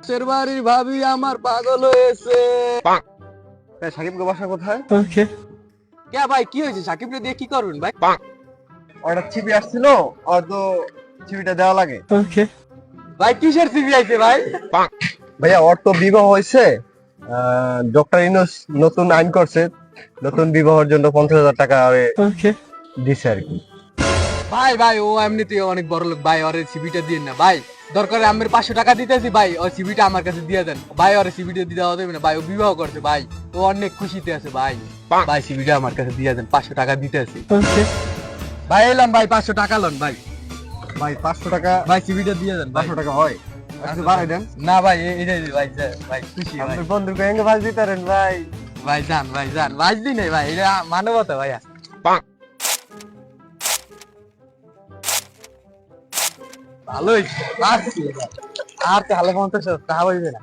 পাশের বাড়ির ভাবি আমার পাগল হয়েছে। সাকিব গো বাসা কোথায়? কে ভাই কি হয়েছে? সাকিব রে দিয়ে কি করবেন ভাই? অর্ডার ছিপি আসছিল, আর তো ছিপিটা দেওয়া লাগে। ভাই কিসের সিবি আইছে ভাই? ভাইয়া ওর তো বিবাহ হয়েছে, ডক্টর ইউনূস নতুন আইন করছে, নতুন বিবাহের জন্য 50,000 টাকা দিছে আর কি। ভাই ভাই ও এমনিতেই অনেক বড় লোক ভাই, ওরে সিবিটা দিন না ভাই। দরকার আমার 500 টাকা দিতেছি ভাই, ওই সিবিটা আমার কাছে দিয়ে দেন ভাই। ওরে সিবিটা দিতে হবে না ভাই, ও বিবাহ করছে ভাই, ও অনেক খুশিতে আছে ভাই। ভাই সিবিটা আমার কাছে দিয়ে দেন, 500 টাকা দিতেছি ভাই। এলাম ভাই, 500 টাকা লন ভাই। ভাই 500 টাকা, ভাই সিবিটা দিয়ে দেন ভাই। 500 টাকা হয়? একটু বাড়াই দেন। না ভাই এটাই ভাই, ভাই খুশি ভাই। আপনার বন্ধুকে এঙ্গে ভাজ দিতারেন ভাই। ভাই যান ভাই যান, বাজদি নেই ভাই, এটা মানবতা ভাই। ভালোই আর তাহলে 50 টাকা হইবে না।